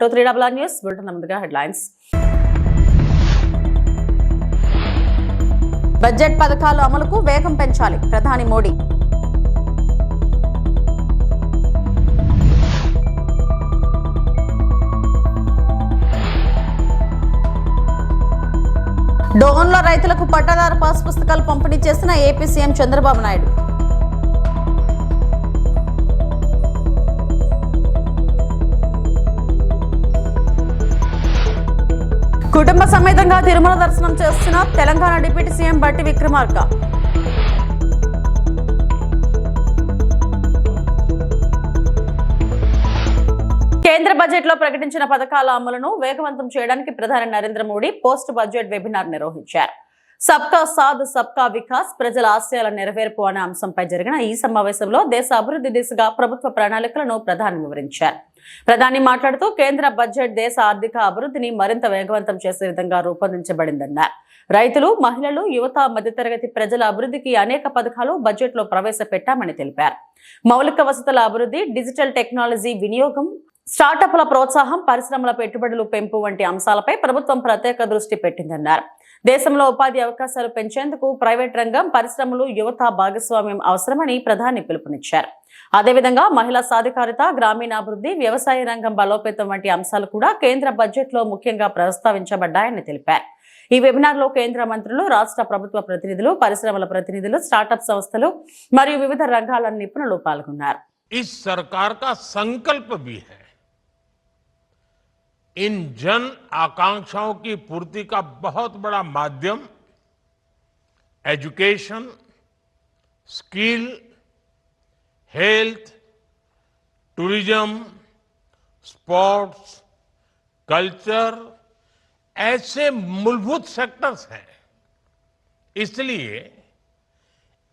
to 3RR News. Bulletin ముందుగా headlines. Budget పథకాల అమలుకు వేగం పెంచాలి ప్రధాని మోడీ. డోన్లో రైతులకు పట్టాదారు పాస్ పుస్తకాలు పంపిణీ చేసిన ఏపీ సీఎం చంద్రబాబు నాయుడు. కుటుంబ సమేతంగా తిరుమల దర్శనం చేస్తున్న తెలంగాణ డిప్యూటీ సీఎం బట్టి విక్రమార్క. కేంద్ర బడ్జెట్ లో ప్రకటించిన పథకాల అమలును వేగవంతం చేయడానికి ప్రధాని Narendra Modi post budget webinar నిర్వహించారు. సబ్కా సాథ్ సబ్కా వికాస్ ప్రజల ఆశయాల నెరవేర్పు అనే అంశంపై జరిగిన ఈ సమావేశంలో దేశ అభివృద్ధి దిశగా ప్రభుత్వ ప్రణాళికలను ప్రధాని వివరించారు. ప్రధాని మాట్లాడుతూ కేంద్ర బడ్జెట్ దేశ ఆర్థిక అభివృద్ధిని మరింత వేగవంతం చేసే విధంగా రూపొందించబడిందన్నారు. రైతులు, మహిళలు, యువత, మధ్యతరగతి ప్రజల అభివృద్ధికి అనేక పథకాలు బడ్జెట్ లో ప్రవేశపెట్టామని తెలిపారు. మౌలిక వసతుల అభివృద్ధి, డిజిటల్ టెక్నాలజీ వినియోగం, స్టార్టప్ల ప్రోత్సాహం, పరిశ్రమల పెట్టుబడులు పెంపు వంటి అంశాలపై ప్రభుత్వం ప్రత్యేక దృష్టి పెట్టిందన్నారు. దేశంలో ఉపాధి అవకాశాలు పెంచేందుకు ప్రైవేట్ రంగం, పరిశ్రమలు, యువత భాగస్వామ్యం అవసరమని ప్రధాని పిలుపునిచ్చారు. అదేవిధంగా మహిళా సాధికారత, గ్రామీణాభివృద్ధి, వ్యవసాయ రంగం బలోపేతం వంటి అంశాలు కూడా కేంద్ర బడ్జెట్ లో ముఖ్యంగా ప్రస్తావించబడ్డాయని తెలిపారు. ఈ వెబినార్ లో కేంద్ర మంత్రులు, రాష్ట్ర ప్రభుత్వ ప్రతినిధులు, పరిశ్రమల ప్రతినిధులు, స్టార్టప్ సంస్థలు మరియు వివిధ రంగాల నిపుణులు పాల్గొన్నారు. इस सरकार का संकल्प भी है इन जन आकांक्षाओं की पूर्ति का बहुत बड़ा माध्यम education, skill, health, tourism, sports, culture ऐसे मूलभूत सेक्टर्स हैं. इसलिए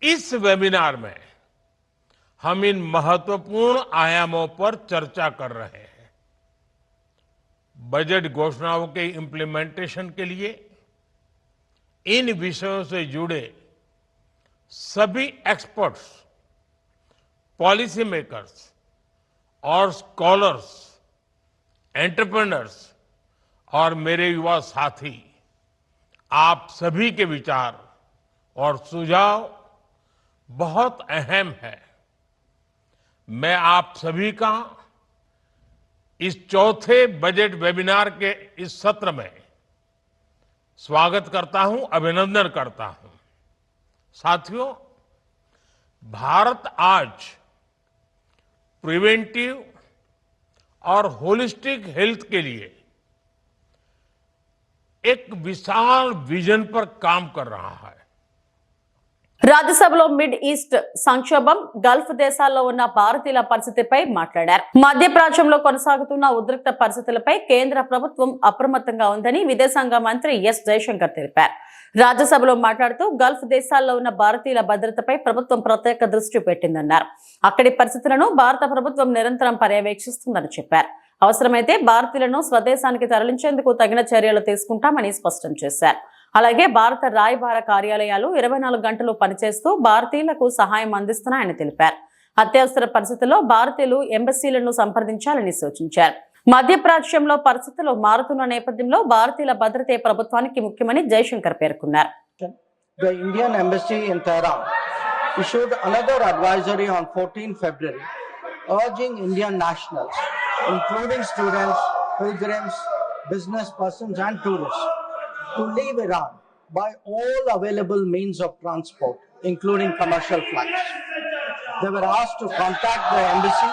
इस वेबिनार में हम इन महत्वपूर्ण आयामों पर चर्चा कर रहे हैं. बजट घोषणाओं के इंप्लीमेंटेशन के लिए इन विषयों से जुड़े सभी एक्सपर्ट्स, पॉलिसी मेकर्स और स्कॉलर्स, एंटरप्रेन्योर्स और मेरे युवा साथी, आप सभी के विचार और सुझाव बहुत अहम है. मैं आप सभी का इस चौथे बजट वेबिनार के इस सत्र में स्वागत करता हूं, अभिनंदन करता हूं. साथियों, भारत आज प्रिवेंटिव और होलिस्टिक हेल्थ के लिए एक विशाल विजन पर काम कर रहा है. రాజ్యసభలో మిడ్ ఈస్ట్ సంక్షోభం, గల్ఫ్ దేశాల్లో ఉన్న భారతీయుల పరిస్థితిపై మాట్లాడారు. మధ్యప్రాచ్యంలో కొనసాగుతున్న ఉద్రిక్త పరిస్థితులపై కేంద్ర ప్రభుత్వం అప్రమత్తంగా ఉందని విదేశాంగ మంత్రి ఎస్ జయశంకర్ తెలిపారు. రాజ్యసభలో మాట్లాడుతూ గల్ఫ్ దేశాల్లో ఉన్న భారతీయుల భద్రతపై ప్రభుత్వం ప్రత్యేక దృష్టి పెట్టిందన్నారు. అక్కడి పరిస్థితులను భారత ప్రభుత్వం నిరంతరం పర్యవేక్షిస్తుందని చెప్పారు. అవసరమైతే భారతీయులను స్వదేశానికి తరలించేందుకు తగిన చర్యలు తీసుకుంటామని స్పష్టం చేశారు. అలాగే భారత రాయబార కార్యాలయాలు 24 గంటలు పనిచేస్తూ భారతీయులకు సహాయం అందిస్తున్నాయని తెలిపారు. అత్యవసర పరిస్థితుల్లో భారతీయులు ఎంబసీలను సంప్రదించాలని సూచించారు. మధ్యప్రాచ్యంలో పరిస్థితులు మారుతున్న నేపథ్యంలో భారతీయుల భద్రతే ప్రభుత్వానికి ముఖ్యమని జయశంకర్ పేర్కొన్నారు. The Indian Embassy in Tehran issued another advisory on 14 February urging Indian nationals, including students, pilgrims, business persons and tourists, to leave Iran by all available means of transport, including commercial flights. They were asked to contact the embassy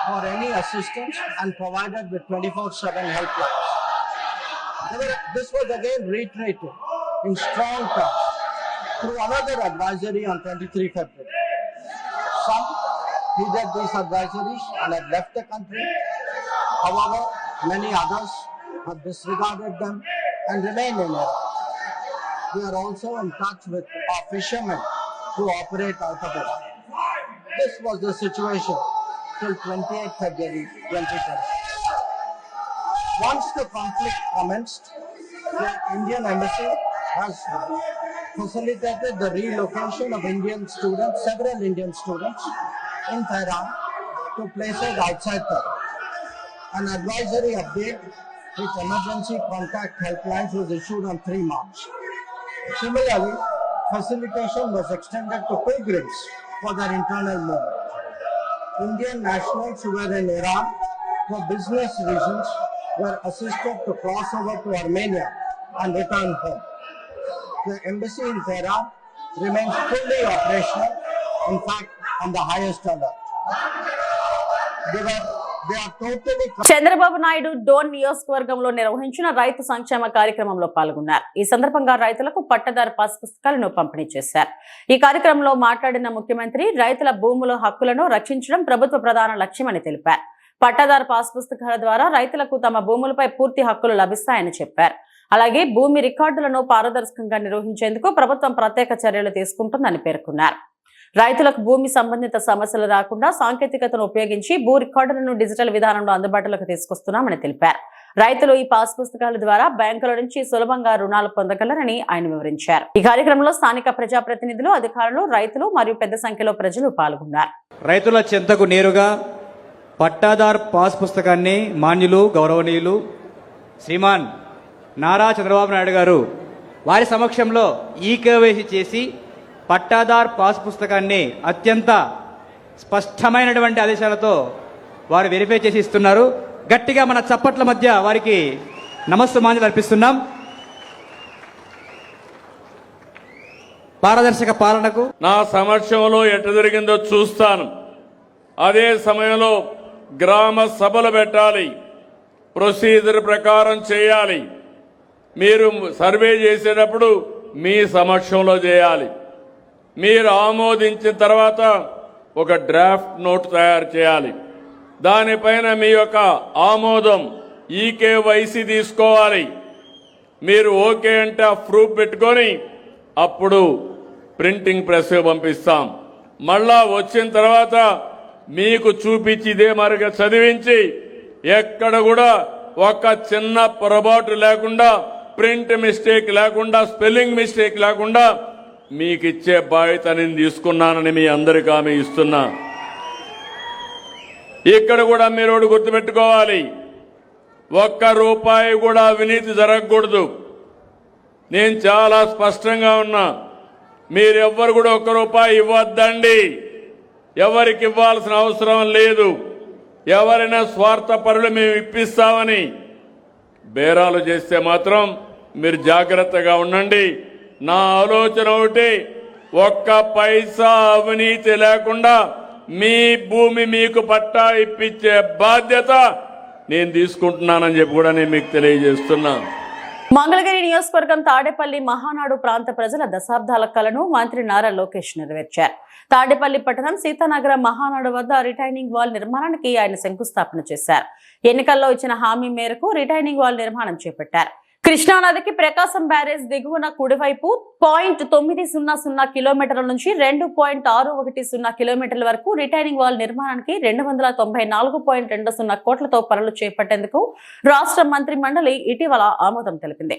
for any assistance and provided with 24/7 helplines. This was again reiterated in strong terms through another advisory on 23 February. Some heeded these advisories and have left the country. However, many others have disregarded them and remain in Iran. We are also in touch with our fishermen who operate out of Iran. This was the situation till 28 February 2020. Once the conflict commenced, the Indian Embassy has facilitated the relocation of several Indian students in Tehran to places outside Tehran. An advisory update with emergency contact helplines was issued on 3 March. Similarly, facilitation was extended to pilgrims for their internal movement. Indian nationals who were in Iran for business reasons were assisted to cross over to Armenia and return home. The embassy in Tehran remains fully operational, in fact, on the highest alert. They are totally. Chandrababu Naidu Dhone నియోజకవర్గంలో నిర్వహించిన రైతు సంక్షేమ కార్యక్రమంలో పాల్గొన్నారు. ఈ సందర్భంగా రైతులకు pattadar pass పుస్తకాలను పంపిణీ చేశారు. ఈ కార్యక్రమంలో మాట్లాడిన ముఖ్యమంత్రి రైతుల భూముల హక్కులను రక్షించడం ప్రభుత్వ ప్రధాన లక్ష్యమని తెలిపారు. పట్టాదారు పాస్ పుస్తకాల ద్వారా రైతులకు తమ భూములపై పూర్తి హక్కులు లభిస్తాయని చెప్పారు. అలాగే భూమి రికార్డులను పారదర్శకంగా నిర్వహించేందుకు ప్రభుత్వం ప్రత్యేక చర్యలు తీసుకుంటుందని పేర్కొన్నారు. రైతులకు భూమి సంబంధిత సమస్యలు రాకుండా సాంకేతికతను ఉపయోగించి భూ రికార్డులను డిజిటల్ విధానంలో అందుబాటులోకి తీసుకొస్తున్నామని తెలిపారు. రైతులు ఈ పాస్ పుస్తకాల ద్వారా బ్యాంకుల నుంచి సులభంగా రుణాలు పొందగలరని ఆయన వివరించారు. ఈ కార్యక్రమంలో స్థానిక ప్రజాప్రతినిధులు, అధికారులు, రైతులు మరియు పెద్ద సంఖ్యలో ప్రజలు పాల్గొన్నారు. రైతుల చెంతకు నేరుగా పట్టాదార్ పాస్ పుస్తకాన్ని మాన్యులు, గౌరవనీయులు శ్రీమాన్ నారా చంద్రబాబు నాయుడు గారు వారి సమక్షంలో ఈకేవైసీ చేసి పట్టాదార్ పాస్ పుస్తకాన్ని అత్యంత స్పష్టమైనటువంటి ఆదేశాలతో వారు వెరిఫై చేసి ఇస్తున్నారు. గట్టిగా మన చప్పట్ల మధ్య వారికి నమస్సుమాంజలు అర్పిస్తున్నాం. పారదర్శక పాలనకు నా సమక్షంలో ఎట్ట జరిగిందో చూస్తాను. అదే సమయంలో గ్రామ సభలు పెట్టాలి, ప్రొసీజర్ ప్రకారం చేయాలి. మీరు సర్వే చేసేటప్పుడు మీ సమక్షంలో చేయాలి. మీరు ఆమోదించిన తర్వాత ఒక డ్రాఫ్ట్ నోట్ తయారు చేయాలి. దానిపైన మీ యొక్క ఆమోదం ఈకేవైసీ తీసుకోవాలి. మీరు ఓకే అంటే ఆ ప్రూఫ్ పెట్టుకొని అప్పుడు ప్రింటింగ్ ప్రెస్ పంపిస్తాం. మళ్ళా వచ్చిన తర్వాత మీకు చూపించి ఇదే మరిగా చదివించి ఎక్కడ కూడా ఒక చిన్న పొరపాటు లేకుండా, ప్రింట్ మిస్టేక్ లేకుండా, స్పెల్లింగ్ మిస్టేక్ లేకుండా మీకు ఇచ్చే బాధ్యత నేను తీసుకున్నానని మీ అందరికీ హామీ ఇస్తున్నా. ఇక్కడ కూడా మీరు గుర్తుపెట్టుకోవాలి, ₹1 కూడా అవినీతి జరగకూడదు. నేను చాలా స్పష్టంగా ఉన్నా. మీరెవ్వరు కూడా ₹1 ఇవ్వద్దండి. ఎవరికి ఇవ్వాల్సిన అవసరం లేదు. ఎవరైనా స్వార్థపరులు మేము ఇప్పిస్తామని బేరాలు చేస్తే మాత్రం మీరు జాగ్రత్తగా ఉండండి. నా ఆలోచన ఒకటి, ₹1 అవినీతి లేకుండా మీ భూమి మీకు పట్టా ఇప్పించే బాధ్యత నేను తీసుకుంటున్నానని చెప్పి కూడా నేను మీకు తెలియజేస్తున్నా. మంగళగిరి నియోజకవర్గం తాడేపల్లి మహానాడు ప్రాంత ప్రజల దశాబ్దాల కలను మంత్రి నారా లోకేష్ నెరవేర్చారు. తాడేపల్లి పట్టణం సీతానగరం మహానాడు వద్ద రిటైనింగ్ వాల్ నిర్మాణానికి ఆయన శంకుస్థాపన చేశారు. ఎన్నికల్లో ఇచ్చిన హామీ మేరకు రిటైనింగ్ వాల్ నిర్మాణం చేపట్టారు. కృష్ణానదికి ప్రకాశం బ్యారేజ్ దిగువన కుడివైపు 0.900 కిలోమీటర్ల నుంచి 2.610 కిలోమీటర్ల వరకు రిటైనింగ్ వాల్ నిర్మాణానికి 294.20 కోట్లతో పనులు చేపట్టేందుకు రాష్ట్ర మంత్రి మండలి ఇటీవల ఆమోదం తెలిపింది.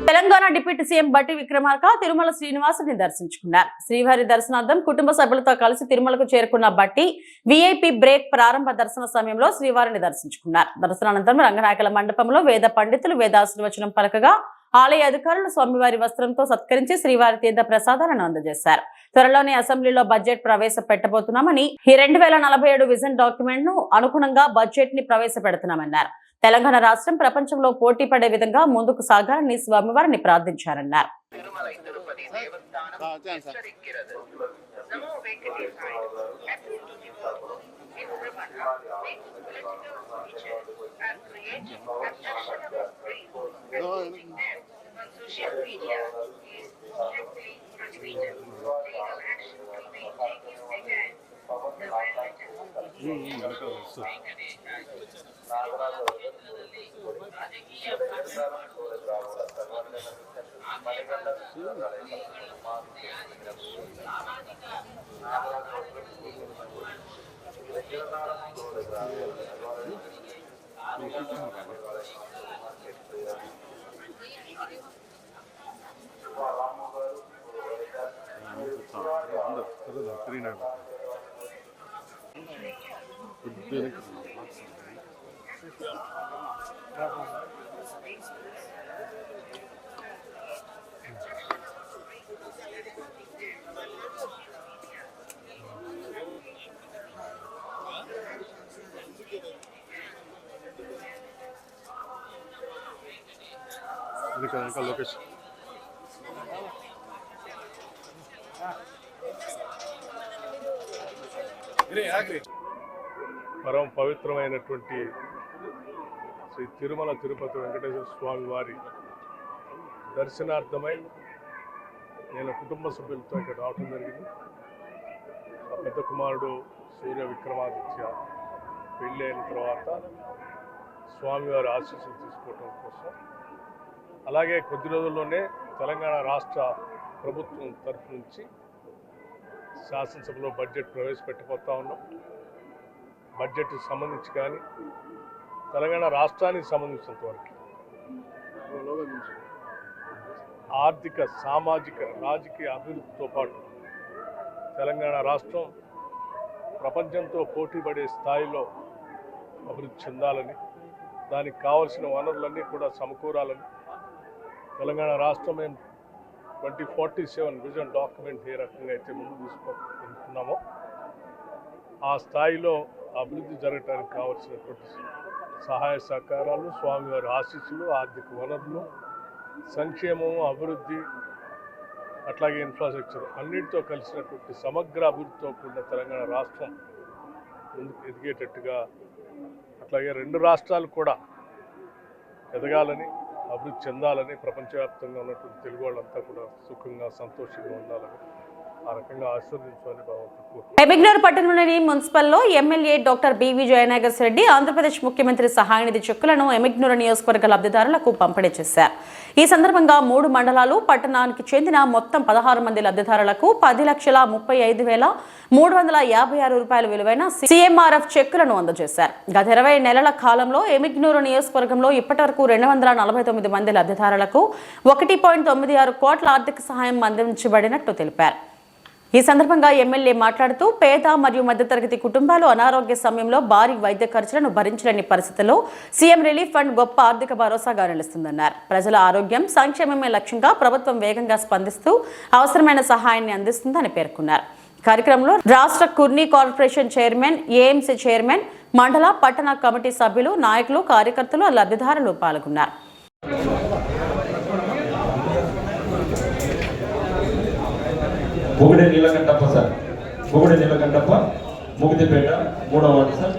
తెలంగాణ డిప్యూటీ సీఎం బట్టి విక్రమార్క తిరుమల శ్రీనివాసుని దర్శించుకున్నారు. శ్రీవారి దర్శనార్థం కుటుంబ సభ్యులతో కలిసి తిరుమలకు చేరుకున్న బట్టి వీఐపీ బ్రేక్ ప్రారంభ దర్శన సమయంలో శ్రీవారిని దర్శించుకున్నారు. దర్శనానంతరం రంగనాయకుల మండపంలో వేద పండితులు వేదాశీర్వచనం పలకగా ఆలయ అధికారులు స్వామివారి వస్త్రంతో సత్కరించి శ్రీవారి తీర్థ ప్రసాదాలను అందజేశారు. త్వరలోనే అసెంబ్లీలో బడ్జెట్ ప్రవేశపెట్టబోతున్నామని, ఈ 2047 విజన్ డాక్యుమెంట్ ను అనుగుణంగా బడ్జెట్ ని ప్రవేశపెడుతున్నామన్నారు. తెలంగాణ రాష్ట్రం ప్రపంచంలో పోటీ పడే విధంగా ముందుకు సాగాలని స్వామివారిని ప్రార్థించారన్నారు. are creating obstruction of free and on social media is strictly prohibited. Legal action will be taken against the violators. Location పరమ పవిత్రమైనటువంటి శ్రీ తిరుమల తిరుపతి వెంకటేశ్వర స్వామి వారి దర్శనార్థమై నేను కుటుంబ సభ్యులతో ఇక్కడ రావడం జరిగింది. ఆ పెద్ద కుమారుడు సూర్య విక్రమాదిత్య పెళ్ళి అయిన తర్వాత స్వామివారి ఆశీస్సులు తీసుకోవడం కోసం, అలాగే కొద్ది రోజుల్లోనే తెలంగాణ రాష్ట్ర ప్రభుత్వం తరఫు నుంచి శాసనసభలో బడ్జెట్ ప్రవేశపెట్టబోతా ఉన్నాం. బడ్జెట్కి సంబంధించి కానీ తెలంగాణ రాష్ట్రానికి సంబంధించినంత వరకు ఆర్థిక, సామాజిక, రాజకీయ అభివృద్ధితో పాటు తెలంగాణ రాష్ట్రం ప్రపంచంతో పోటీపడే స్థాయిలో అభివృద్ధి చెందాలని, దానికి కావలసిన వనరులన్నీ కూడా సమకూరాలని, తెలంగాణ రాష్ట్రం మేము 2047 విజన్ డాక్యుమెంట్ ఏ రకంగా అయితే ముందు తీసుకుంటున్నామో ఆ స్థాయిలో అభివృద్ధి జరగడానికి కావలసినటువంటి సహాయ సహకారాలు, స్వామివారి ఆశీస్సులు, ఆర్థిక వనరులు, సంక్షేమము, అభివృద్ధి, అట్లాగే ఇన్ఫ్రాస్ట్రక్చర్ అన్నిటితో కలిసినటువంటి సమగ్ర అభివృద్ధితో కూడిన తెలంగాణ రాష్ట్రం ముందుకు ఎదిగేటట్టుగా, అట్లాగే రెండు రాష్ట్రాలు కూడా ఎదగాలని, అభివృద్ధి చెందాలని, ప్రపంచవ్యాప్తంగా ఉన్నటువంటి తెలుగు వాళ్ళంతా కూడా సుఖంగా, సంతోషంగా ఉండాలని, ఆ రకంగా ఆశీర్వదించాలని భగవంతుడు. ఎమ్మిగ్నూరు పట్టణంలోని మున్సిపల్లో MLA doctor B విజయనాగర్ Reddy Andhra Pradesh ముఖ్యమంత్రి సహాయ నిధి చెక్కులను ఎమ్మిగ్నూరు నియోజకవర్గ లబ్ధిదారులకు పంపిణీ చేశారు. ఈ సందర్భంగా 3 మండలాలు, పట్టణానికి చెందిన మొత్తం 16 మంది లబ్ధిదారులకు 10,30,356 రూపాయల విలువైన CMRF చెక్కులను అందజేశారు. గత 20 నెలల కాలంలో ఎమ్మిగ్నూరు నియోజకవర్గంలో ఇప్పటివరకు 249 మంది లబ్ధిదారులకు 1.96 కోట్ల ఆర్థిక సహాయం అందించబడినట్టు తెలిపారు. ఈ సందర్భంగా ఎమ్మెల్యే మాట్లాడుతూ పేద మరియు మధ్యతరగతి కుటుంబాలు అనారోగ్య సమయంలో భారీ వైద్య ఖర్చులను భరించలేని పరిస్థితుల్లో సీఎం రిలీఫ్ ఫండ్ గొప్ప ఆర్థిక భరోసాగా నిలుస్తుందన్నారు. ప్రజల ఆరోగ్యం, సంక్షేమమే లక్ష్యంగా ప్రభుత్వం వేగంగా స్పందిస్తూ అవసరమైన సహాయాన్ని అందిస్తుందని పేర్కొన్నారు. కార్యక్రమంలో రాష్ట్ర కుర్నీ కార్పొరేషన్ చైర్మన్, ఏఎంసీ చైర్మన్, మండల, పట్టణ కమిటీ సభ్యులు, నాయకులు, కార్యకర్తలు, లబ్ధిదారులు పాల్గొన్నారు. బొగుడే నీలకంఠప్ప సార్, బొగుడే నీలకంఠప్ప, ముగిదిపేట 3వ వార్డు సార్.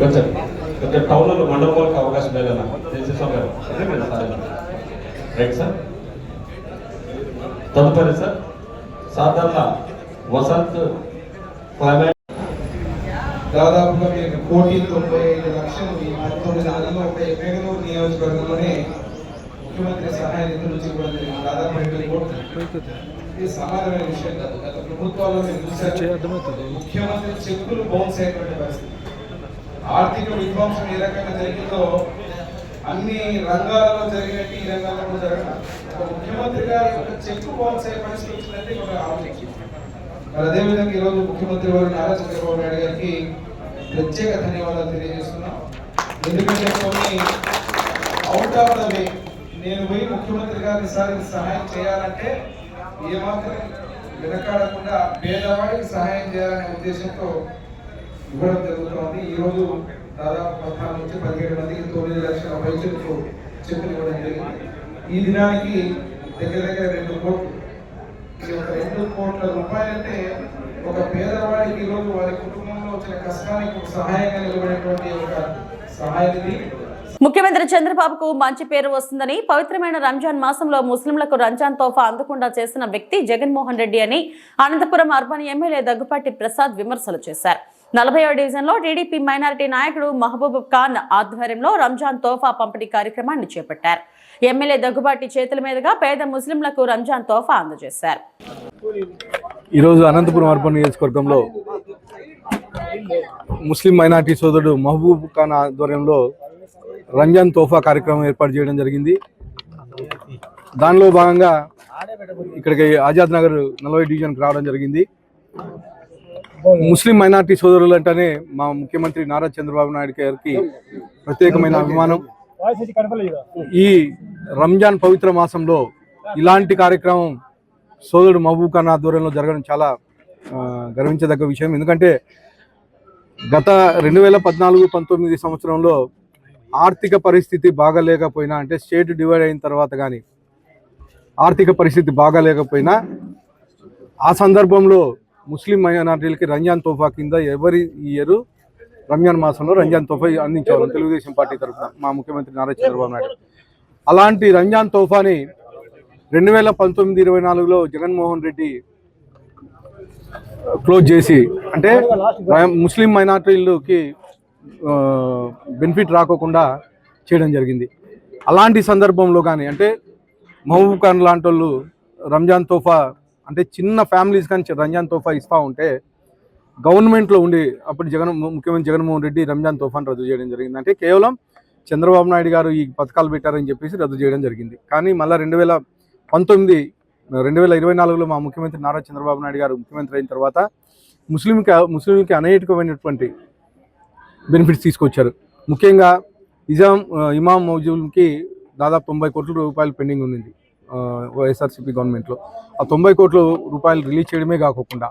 కొంచెం టౌన్లో మండలం వాళ్ళకి అవకాశం లేదన్నా తెలిసేసాం గారు. Right sir. తదుపరి సార్ సాధారణ వసంత్ క్లైమేట్ దాదాపుగా మీకు 1,95,00,000 ఈ 19 నెలల్లో ఒక ఎమ్మెగనూరు నియోజకవర్గంలోనే ముఖ్యమంత్రి సహాయ నిధుల నుంచి కూడా దాదాపు 2 కోట్లు. ఇది సామాన్యమైన విషయం కాదు. గత ప్రభుత్వాల్లో మీరు చూసారు, ముఖ్యమంత్రి చెక్కులు బౌన్స్ అయినటువంటి పరిస్థితి. ఆర్థిక విధ్వంసం ఏ రకంగా జరిగిందో అన్ని రంగాలలో జరిగినట్టు ఈ రంగాల్లో కూడా జరగడం. ఒక ముఖ్యమంత్రి గారు ఒక చెక్కు బౌన్స్ అయ్యే పరిస్థితి వచ్చిందంటే ఒక ఆలోచించి మరి అదేవిధంగా ఈరోజు ముఖ్యమంత్రి వారు నారా చంద్రబాబు నాయుడు గారికి ప్రత్యేక ధన్యవాదాలు తెలియజేస్తున్నాం. ఎందుకంటే కొన్ని అవుట్ ఆఫ్ ద వే నేను పోయి ముఖ్యమంత్రి గారిని సహాయం చేయాలంటే ఏమాత్రం వెనకాడకుండా పేదవాడికి సహాయం చేయాలనే ఉద్దేశంతో ఇవ్వడం జరుగుతుంది. ఈరోజు దాదాపు 14 నుంచి 17 మందికి 9 లక్షల వైద్యులకు చెక్కులు ఇవ్వడం జరిగింది. ఈ దినానికి దగ్గర 2 కోట్లు. ఈ ఒక 2 కోట్ల రూపాయలంటే ఒక పేదవాడికి ఈరోజు వారి కుటుంబంలో వచ్చిన కష్టానికి సహాయంగా నిలబడేటువంటి ఒక సహాయాన్ని ముఖ్యమంత్రి చంద్రబాబుకు మంచి పేరు వస్తుందని పవిత్రమైన రంజాన్ మాసంలో ముస్లింలకు రంజాన్ తోఫా అందకుండా చేసిన వ్యక్తి జగన్మోహన్ రెడ్డి అని అనంతపురం అర్బన్ ఎమ్మెల్యే దగ్గుపాటి ప్రసాద్ విమర్శలు చేశారు. 40వ డివిజన్లో టీడీపీ మైనారిటీ నాయకుడు మహబూబ్ ఖాన్ ఆధ్వర్యంలో రంజాన్ తోఫా పంపిణీ కార్యక్రమాన్ని చేపట్టారు. ఎమ్మెల్యే దగ్గుబాటి చేతుల మీదుగా పేద ముస్లింలకు రంజాన్ తోఫా అందజేశారు. ఈరోజు అనంతపురం అర్బన్ నియోజకవర్గంలో ముస్లిం మైనారిటీ సోదరుడు మహబూబ్ ఖాన్ ఆధ్వర్యంలో రంజాన్ తోఫా కార్యక్రమం ఏర్పాటు చేయడం జరిగింది. దానిలో భాగంగా ఇక్కడికి ఆజాద్ నగర్ 40 డివిజన్కి రావడం జరిగింది. ముస్లిం మైనారిటీ సోదరులు అంటేనే మా ముఖ్యమంత్రి నారా చంద్రబాబు నాయుడు గారికి ప్రత్యేకమైన అభిమానం. ఈ రంజాన్ పవిత్ర మాసంలో ఇలాంటి కార్యక్రమం సోదరుడు మహబూబ్ ఖాన్ ఆధ్వర్యంలో జరగడం చాలా గర్వించదగ్గ విషయం. ఎందుకంటే గత 2014-19 సంవత్సరంలో ఆర్థిక పరిస్థితి బాగాలేకపోయినా, అంటే స్టేట్ డివైడ్ అయిన తర్వాత కానీ ఆర్థిక పరిస్థితి బాగాలేకపోయినా ఆ సందర్భంలో ముస్లిం మైనారిటీలకి రంజాన్ తోఫా కింద ఎవరి ఇయర్ రంజాన్ మాసంలో రంజాన్ తోఫా అందించేవాళ్ళం తెలుగుదేశం పార్టీ తరఫున మా ముఖ్యమంత్రి నారా చంద్రబాబు నాయుడు. అలాంటి రంజాన్ తోఫాని 2019-24లో జగన్మోహన్ రెడ్డి క్లోజ్ చేసి, అంటే ముస్లిం మైనారిటీలకి బెనిఫిట్ రాకోకుండా చేయడం జరిగింది. అలాంటి సందర్భంలో కానీ అంటే మహబూబ్ ఖాన్ లాంటి వాళ్ళు రంజాన్ తోఫా అంటే చిన్న ఫ్యామిలీస్ కానీ రంజాన్ తోఫా ఇస్తూ ఉంటే గవర్నమెంట్లో ఉండి అప్పుడు ముఖ్యమంత్రి జగన్మోహన్ రెడ్డి రంజాన్ తోఫాను రద్దు చేయడం జరిగింది. అంటే కేవలం చంద్రబాబు నాయుడు గారు ఈ పథకాలు పెట్టారని చెప్పేసి రద్దు చేయడం జరిగింది. కానీ మళ్ళీ 2024లో మా ముఖ్యమంత్రి నారా చంద్రబాబు నాయుడు గారు ముఖ్యమంత్రి అయిన తర్వాత ముస్లింకి అనేకమైనటువంటి బెనిఫిట్స్ తీసుకొచ్చారు. ముఖ్యంగా ఇమాం మౌజూద్కి దాదాపు 90 కోట్ల రూపాయలు పెండింగ్ ఉంది వైఎస్ఆర్సీపీ గవర్నమెంట్లో. ఆ 90 కోట్ల రూపాయలు రిలీజ్ చేయడమే కాకుండా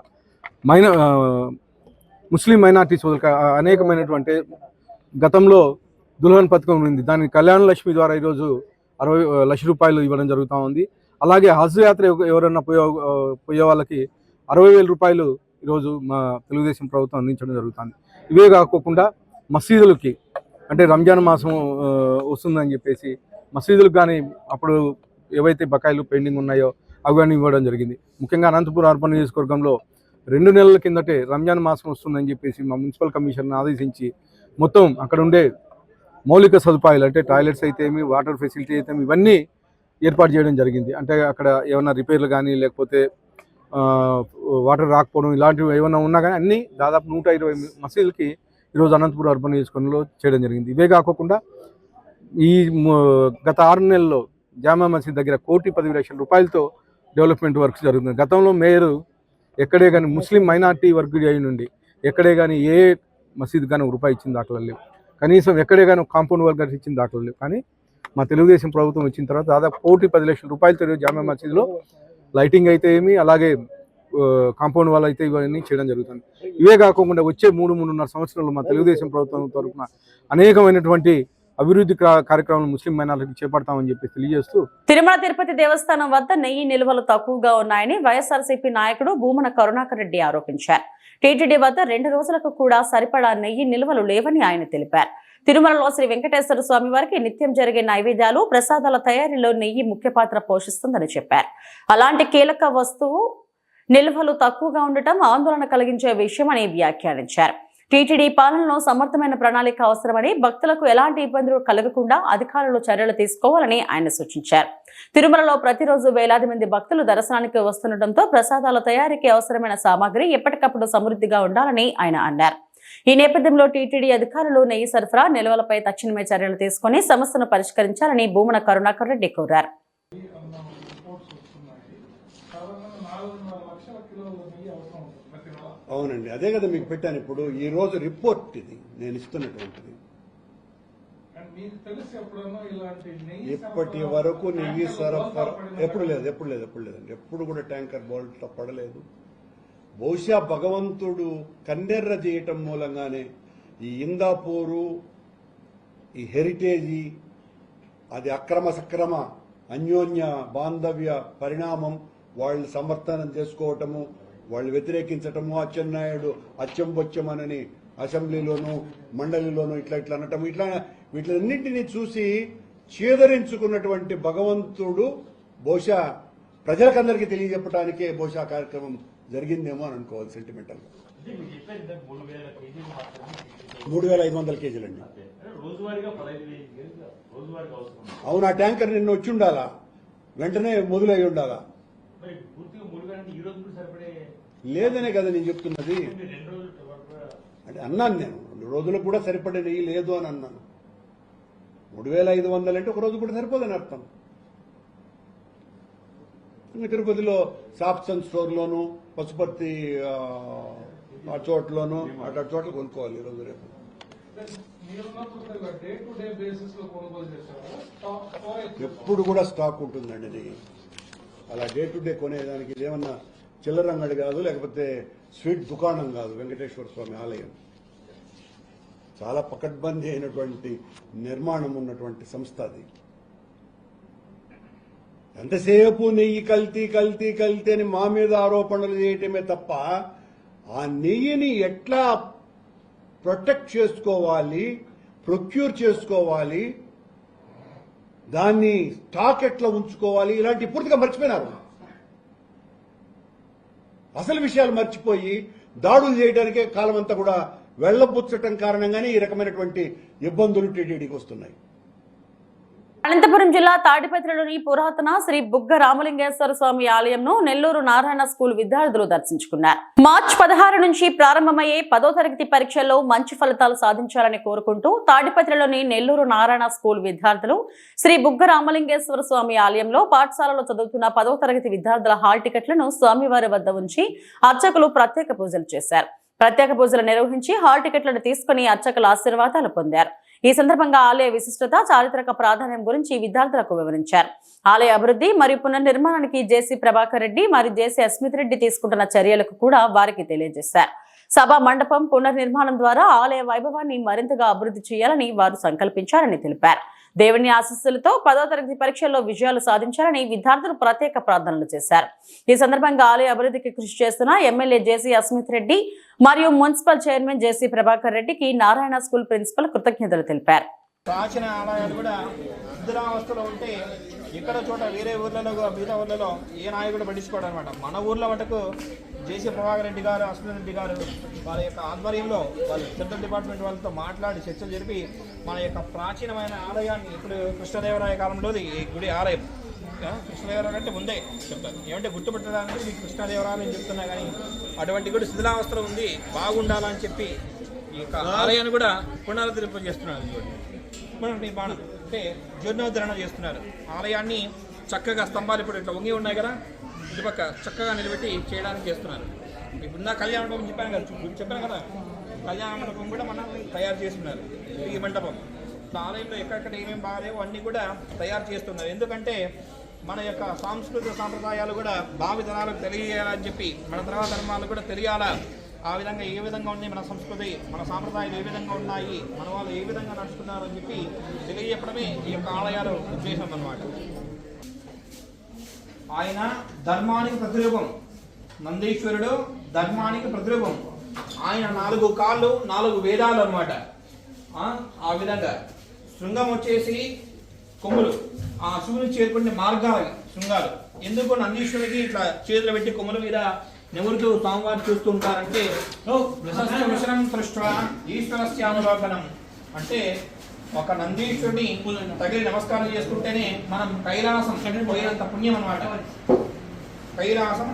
ముస్లిం మైనార్టీ సోదరులకు అనేకమైనటువంటి గతంలో దుల్హన్ పథకం ఉంది, దాని కళ్యాణ లక్ష్మి ద్వారా ఈరోజు 60 లక్షల రూపాయలు ఇవ్వడం జరుగుతూ ఉంది. అలాగే హజ్ యాత్ర ఎవరన్నా పోయే వాళ్ళకి 60,000 రూపాయలు ఈరోజు మా తెలుగుదేశం ప్రభుత్వం అందించడం జరుగుతుంది. ఇవే కాకుండా మసీదులకి అంటే రంజాన్ మాసం వస్తుందని చెప్పేసి మసీదులకు కానీ అప్పుడు ఏవైతే బకాయిలు పెండింగ్ ఉన్నాయో అవి కానీ ఇవ్వడం జరిగింది. ముఖ్యంగా అనంతపురం అర్బన్ నియోజకవర్గంలో 2 నెలల కిందటే రంజాన్ మాసం వస్తుందని చెప్పేసి మా మున్సిపల్ కమిషనర్ని ఆదేశించి మొత్తం అక్కడ ఉండే మౌలిక సదుపాయాలు అంటే టాయిలెట్స్ అయితే ఏమి, వాటర్ ఫెసిలిటీ అయితే ఇవన్నీ ఏర్పాటు చేయడం జరిగింది. అంటే అక్కడ ఏమైనా రిపేర్లు కానీ లేకపోతే వాటర్ రాకపోవడం ఇలాంటివి ఏమైనా ఉన్నా కానీ అన్నీ దాదాపు 120 మసీదులకి ఈరోజు అనంతపురం అర్బన్ నియోజకవర్గంలో చేయడం జరిగింది. ఇవే కాకుండా ఈ గత 6 నెలల్లో జామా మసీద్ దగ్గర 1,10 లక్షల రూపాయలతో డెవలప్మెంట్ వర్క్స్ జరుగుతుంది. గతంలో మేయర్ ఎక్కడే కానీ ముస్లిం మైనార్టీ వర్క్ అయి నుండి ఎక్కడే కానీ ఏ మసీద్ కానీ రూపాయి ఇచ్చిన దాఖలు లేవు. కనీసం ఎక్కడే కానీ కాంపౌండ్ వర్కర్స్ ఇచ్చిన దాఖలు లేవు. కానీ మా తెలుగుదేశం ప్రభుత్వం వచ్చిన తర్వాత దాదాపు 1,10 లక్షల రూపాయలతో జామా మసీద్లో లైటింగ్ అయితే ఏమి, అలాగే కాంపౌండ్ వాళ్ళు అయితే ఇవన్నీ చేయడం జరుగుతుంది. ఇవే కాకుండా వచ్చే 3-3.5 సంవత్సరాలు మా తెలుగుదేశం ప్రభుత్వం తరఫున అనేకమైనటువంటి అభివృద్ధి కార్యక్రమాలు ముస్లిం మైనారిటీకి చేపడతామని చెప్పి తెలియజేస్తూ తిరుమల తిరుపతి దేవస్థానం వద్ద నెయ్యి నిల్వలు తక్కువగా ఉన్నాయని వైఎస్ఆర్సీపీ నాయకుడు భూమన కరుణాకర్ రెడ్డి ఆరోపించారు. టీటీడీ వద్ద 2 రోజులకు కూడా సరిపడా నెయ్యి నిల్వలు లేవని ఆయన తెలిపారు. తిరుమలలో శ్రీ వెంకటేశ్వర స్వామి వారికి నిత్యం జరిగే నైవేద్యాలు ప్రసాదాల తయారీలో నెయ్యి ముఖ్య పాత్ర పోషిస్తుందని చెప్పారు. అలాంటి కీలక వస్తువు నిల్వలు తక్కువగా ఉండటం ఆందోళన కలిగించే విషయమని వ్యాఖ్యానించారు. టీటీడీ పాలనలో సమర్థమైన ప్రణాళిక అవసరమని, భక్తులకు ఎలాంటి ఇబ్బందులు కలగకుండా అధికారులు చర్యలు తీసుకోవాలని ఆయన సూచించారు. తిరుమలలో ప్రతిరోజు వేలాది మంది భక్తులు దర్శనానికి వస్తుండటంతో ప్రసాదాల తయారీకి అవసరమైన సామాగ్రి ఎప్పటికప్పుడు సమృద్ధిగా ఉండాలని ఆయన అన్నారు. ఈ నేపథ్యంలో టీటీడీ అధికారులు నెయ్యి సరఫరా నిల్వలపై తక్షణమే చర్యలు తీసుకుని సమస్యను పరిష్కరించాలని భూమన కరుణాకర్ రెడ్డి కోరారు. అవునండి, అదే కదా మీకు పెట్టాను. ఇప్పుడు ఈ రోజు రిపోర్ట్ ఇది నేను ఇస్తున్నటువంటిది. ఇప్పటి వరకు నెయ్యి సరఫరా ఎప్పుడు లేదండి. ఎప్పుడు కూడా ట్యాంకర్ బోల్ట్ పడలేదు. బహుశా భగవంతుడు కన్నెర్ర చేయటం మూలంగానే ఈ ఇందాపూరు, ఈ హెరిటేజీ, అది అక్రమ సక్రమ అన్యోన్య బాంధవ్య పరిణామం, వాళ్ళు సమర్థనం చేసుకోవటము, వాళ్ళు వ్యతిరేకించటము, అచ్చెన్నాయుడు అచ్చంబొచ్చమనని అసెంబ్లీలోను మండలిలోను ఇట్లా అనటము, వీటిలన్నింటినీ చూసి చీదరించుకున్నటువంటి భగవంతుడు బహుశా ప్రజలకందరికీ తెలియజెప్పడానికే బహుశా కార్యక్రమం జరిగిందేమో అని అనుకోవాలి సెంటిమెంటల్గా. 3,500 కేజీలండి. అవును, ఆ ట్యాంకర్ నిన్న వచ్చి ఉండాలా, వెంటనే మొదలై ఉండాలా. లేదనే కదా నేను చెప్తున్నది. అంటే అన్నాను నేను 2 రోజులకు కూడా సరిపడే నెయ్యి లేదు అని అన్నాను. 3,500 అంటే ఒక రోజు కూడా సరిపోదని అర్థం. తిరుపతిలో సాప్సన్ స్టోర్లోను, పశుపతి ఆ చోట్లోను అటు చోట్ల కొనుక్కోవాలి ఈరోజు రేపు. ఎప్పుడు కూడా స్టాక్ ఉంటుందండి ఇది. అలా డే టు డే కొనేదానికి ఇదేమన్నా చిల్లర అంగడి కాదు, లేకపోతే స్వీట్ దుకాణం కాదు. వెంకటేశ్వర స్వామి ఆలయం చాలా పకడ్బందీ అయినటువంటి నిర్మాణం ఉన్నటువంటి సంస్థ అది. ఎంతసేపు నెయ్యి కల్తీ కల్తీ కల్తీ అని మా మీద ఆరోపణలు చేయటమే తప్ప ఆ నెయ్యిని ఎట్లా ప్రొటెక్ట్ చేసుకోవాలి, ప్రొక్యూర్ చేసుకోవాలి, దాన్ని స్టాక్ ఎట్లా ఉంచుకోవాలి, ఇలాంటి పూర్తిగా మర్చిపోయినారు. అసలు విషయాలు మర్చిపోయి దాడులు చేయడానికే కాలం అంతా కూడా వెళ్లబుచ్చటం కారణంగానే ఈ రకమైనటువంటి ఇబ్బందులు టీటీడీకి వస్తున్నాయి. అనంతపురం జిల్లా తాడిపత్రిలోని పురాతన శ్రీ బుగ్గ రామలింగేశ్వర స్వామి ఆలయంను నెల్లూరు నారాయణ స్కూల్ విద్యార్థులు దర్శించుకున్నారు. మార్చి 16 నుంచి ప్రారంభమయ్యే 10వ తరగతి పరీక్షల్లో మంచి ఫలితాలు సాధించాలని కోరుకుంటూ తాడిపత్రిలోని నెల్లూరు నారాయణ స్కూల్ విద్యార్థులు శ్రీ బుగ్గ రామలింగేశ్వర స్వామి ఆలయంలో పాఠశాలలో చదువుతున్న 10వ తరగతి విద్యార్థుల హాల్ టికెట్లను స్వామివారి వద్ద ఉంచి అర్చకులు ప్రత్యేక పూజలు చేశారు. ప్రత్యేక పూజలు నిర్వహించి హాల్ టికెట్లను తీసుకుని అర్చకుల ఆశీర్వాదాలు పొందారు. ఈ సందర్భంగా ఆలయ విశిష్టత, చారిత్రక ప్రాధాన్యం గురించి విద్యార్థులకు వివరించారు. ఆలయ అభివృద్ధి మరియు పునర్నిర్మాణానికి జేసీ ప్రభాకర్ రెడ్డి మరియు జేసీ అస్మిత్ రెడ్డి తీసుకుంటున్న చర్యలకు కూడా వారికి తెలియజేశారు. సభా మండపం పునర్నిర్మాణం ద్వారా ఆలయ వైభవాన్ని మరింతగా అభివృద్ధి చేయాలని వారు సంకల్పించారని తెలిపారు. దేవుని ఆశీస్సులతో 10వ తరగతి పరీక్షల్లో విజయాలు సాధించాలని విద్యార్థులు ప్రత్యేక ప్రార్థనలు చేశారు. ఈ సందర్భంగా ఆలయ అభివృద్ధికి కృషి చేస్తున్న ఎమ్మెల్యే జేసీ అస్మిత్ రెడ్డి మరియు మున్సిపల్ చైర్మన్ జేసీ ప్రభాకర్ రెడ్డికి నారాయణ స్కూల్ ప్రిన్సిపల్ కృతజ్ఞతలు తెలిపారు. ప్రాచీన ఆలయాలు కూడా శిథిలావస్థలో ఉంటే ఎక్కడ చోట వేరే ఊర్లలో మిగతా ఊర్లలో ఏ నాయకుడు పట్టించుకోవడం అనమాట. మన ఊర్లో మటుకు జేసీ ప్రభాకర్ రెడ్డి గారు, అస్మిత్ రెడ్డి గారు వాళ్ళ యొక్క ఆధ్వర్యంలో వాళ్ళు సెంట్రల్ డిపార్ట్మెంట్ వాళ్ళతో మాట్లాడి చర్చలు జరిపి మన యొక్క ప్రాచీనమైన ఆలయాన్ని, ఇప్పుడు కృష్ణదేవరాయ కాలంలోది ఈ గుడి ఆలయం, కృష్ణదేవరాయ అంటే ముందే చెప్తారు, ఏమంటే గుర్తుపెట్టడానికి మీకు కృష్ణదేవరాయలు అని చెప్తున్నా కానీ అటువంటి కూడా శిథిలావస్థలో ఉంది, బాగుండాలని చెప్పి ఈ యొక్క ఆలయాన్ని కూడా పునరుద్ధరింప చేస్తున్నారు. పునర్నిర్మాణం అంటే జీర్ణోద్ధరణ చేస్తున్నారు. ఆలయాన్ని చక్కగా స్తంభాలు ఇప్పుడు ఇట్లా వంగి ఉన్నాయి కదా, ఇటుపక్క చక్కగా నిలబెట్టి చేయడానికి చేస్తున్నారు. ఇప్పుడు కళ్యాణ మండపం చెప్పాను కదా, కళ్యాణ మండపం కూడా మనం తయారు చేస్తున్నారు. ఈ మండపం ఆలయంలో ఎక్కడెక్కడ ఏమేమి బాగాలేవో అన్నీ కూడా తయారు చేస్తున్నారు. ఎందుకంటే మన యొక్క సాంస్కృతిక సాంప్రదాయాలు కూడా భావి తరాలకు తెలియజేయాలని చెప్పి, మన తర్వాత తరాలకు కూడా తెలియాలా, ఆ విధంగా ఏ విధంగా ఉంది మన సంస్కృతి, మన సాంప్రదాయాలు ఏ విధంగా ఉన్నాయి, మన వాళ్ళు ఏ విధంగా నడుస్తున్నారు అని చెప్పి తెలియజెప్పడమే ఈ యొక్క ఆలయాల ఉద్దేశం అన్నమాట. ఆయన ధర్మానికి ప్రతిరూపం, నందీశ్వరుడు ధర్మానికి ప్రతిరూపం. ఆయన 4 కాళ్ళు 4 వేదాలు అన్నమాట. ఆ విధంగా శృంగం వచ్చేసి కొమ్ములు, ఆ శివుని చేరుకునే మార్గాలు శృంగాలు. ఎందుకు నందీశ్వరుడికి ఇట్లా చేతులు పెట్టి కొమ్ముల మీద నెవరుతూ స్వామివారు చూస్తూ ఉంటారంటే ఈశ్వరస్యానులోకనం అంటే ఒక నందీశ్వరుని తగిలి నమస్కారం చేసుకుంటేనే మనం కైలాసం పోయినంత పుణ్యం అన్నమాట. కైలాసం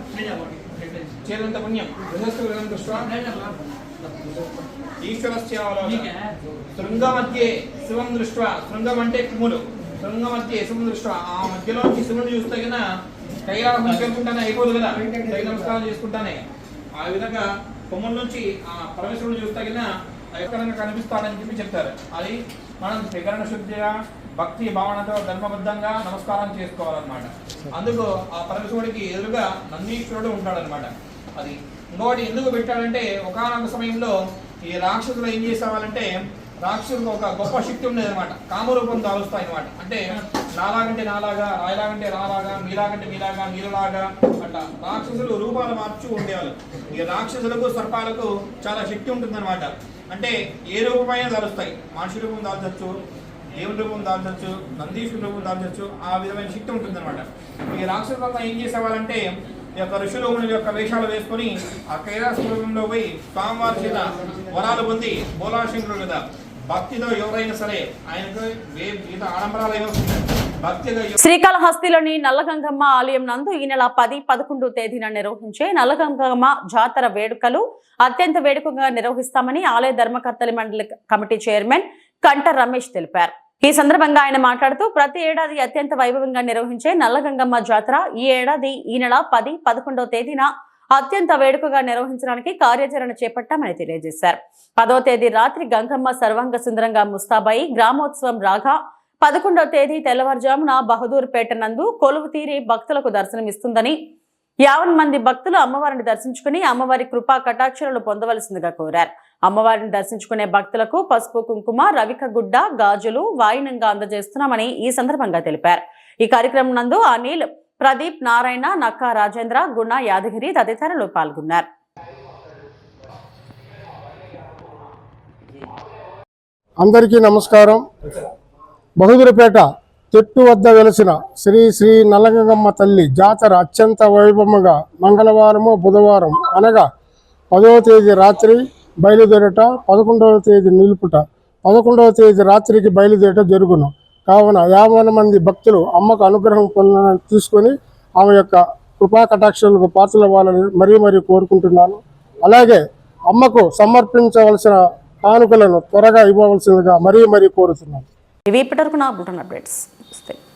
చేరినంత పుణ్యం. ఈశ్వరస్యావలోకనం శృంగ మధ్య శివం దృష్ట్యా, శృంగం అంటే కుములు, శృంగ మధ్య శివం దృష్ట్యా, ఆ మధ్యలోంచి శివుని చూస్తే కన్నా కైలాసం చేసుకుంటానే అయిపోదు కదా, కై నమస్కారం చేసుకుంటానే. ఆ విధంగా కొమ్ముల నుంచి ఆ పరమేశ్వరుడు చూస్తే కన్నా ఎక్కడంగా కనిపిస్తాడని చెప్పి చెప్తారు. అది మనం త్రికరణ శుద్ధిగా భక్తి భావనతో ధర్మబద్ధంగా నమస్కారం చేసుకోవాలన్నమాట. అందుకు ఆ పరమేశ్వరుడికి ఎదురుగా నందీశ్వరుడు ఉంటాడనమాట. అది ఇంకోటి ఎందుకు పెట్టాడంటే ఒకానొక సమయంలో ఈ రాక్షసులు ఏం చేసేవాళ్ళంటే రాక్షసులకు ఒక గొప్ప శక్తి ఉండేది అనమాట. కామరూపం దాలుస్తాయి అనమాట. అంటే నాలాగంటే నాలాగా, రాయలాగంటే రాలాగా, మీలాగంటే మీలాగా, మీరులాగా అట్లా రాక్షసులు రూపాలు మార్చు ఉండేవాళ్ళు. ఈ రాక్షసులకు సర్పాలకు చాలా శక్తి ఉంటుందన్నమాట. అంటే ఏ రూపమైనా దాలుస్తాయి. మనిషి రూపం దాల్చచ్చు, దేవుని రూపం దాల్చచ్చు, నందీశ్వరుని రూపం దాల్చచ్చు. ఆ విధమైన శక్తి ఉంటుందన్నమాట. ఈ రాక్షసులంతా ఏం చేసేవాళ్ళంటే ఈ యొక్క ఋషులు మునుల యొక్క వేషాలు వేసుకొని ఆ కైలాసపురంలో పోయి స్వామివారి చేత వరాలు పొంది బోలాశంకరుడు కదా భక్తితో ఎవరైనా సరే ఆయనకు మిగతా ఆడంబరాలు ఏమవుతుంది భక్తిగా. శ్రీకాళహస్తిలోని నల్లగంగమ్మ ఆలయం నందు ఈ నెల 10, 11 తేదీన నిర్వహించే నల్లగంగమ్మ జాతర వేడుకలు అత్యంత వేడుకగా నిర్వహిస్తామని ఆలయ ధర్మకర్తల మండలి కమిటీ చైర్మన్ కంట రమేష్ తెలిపారు. ఈ సందర్భంగా ఆయన మాట్లాడుతూ ప్రతి ఏడాది అత్యంత వైభవంగా నిర్వహించే నల్లగంగమ్మ జాతర ఈ ఏడాది ఈ నెల 10, 11 తేదీన అత్యంత వేడుకగా నిర్వహించడానికి కార్యాచరణ చేపట్టామని తెలియజేశారు. 10వ తేదీ రాత్రి గంగమ్మ సర్వాంగ సుందరంగా ముస్తాబాయి గ్రామోత్సవం రాగా 11వ తేదీ తెల్లవారుజామున బహదూర్పేట నందు కొలువు తీరి భక్తులకు దర్శనమిస్తుందని 50 మంది భక్తులు అమ్మవారిని దర్శించుకుని అమ్మవారి కృపా కటాక్షాలను పొందవలసిందిగా కోరారు. అమ్మవారిని దర్శించుకునే భక్తులకు పసుపు కుంకుమ, రవిక గుడ్డ, గాజులు వాయినంగా అందజేస్తున్నామని ఈ సందర్భంగా తెలిపారు. ఈ కార్యక్రమం నందు అనిల్, ప్రదీప్, నారాయణ, నక్కా రాజేంద్ర, గుణ, యాదగిరి తదితరులు పాల్గొన్నారు. అందరికీ నమస్కారం. బహదూర్పేట చెట్టు వద్ద వెలసిన శ్రీ శ్రీ నల్లగంగమ్మ తల్లి జాతర అత్యంత వైభవంగా మంగళవారము, బుధవారం అనగా 10వ తేదీ రాత్రి బయలుదేరట, 11వ తేదీ నిలుపుట, 11వ తేదీ రాత్రికి బయలుదేరట జరుగును. కావున 50 మంది భక్తులు అమ్మకు అనుగ్రహం తీసుకొని ఆమె యొక్క కృపా కటాక్షాలకు పాత్రలవ్వాలని మరీ కోరుకుంటున్నాను. అలాగే అమ్మకు సమర్పించవలసిన కానుకలను త్వరగా ఇవ్వవలసిందిగా మరీ కోరుతున్నాను. ఇవి ఇప్పటివరకు నా బులెటిన్ అప్డేట్స్.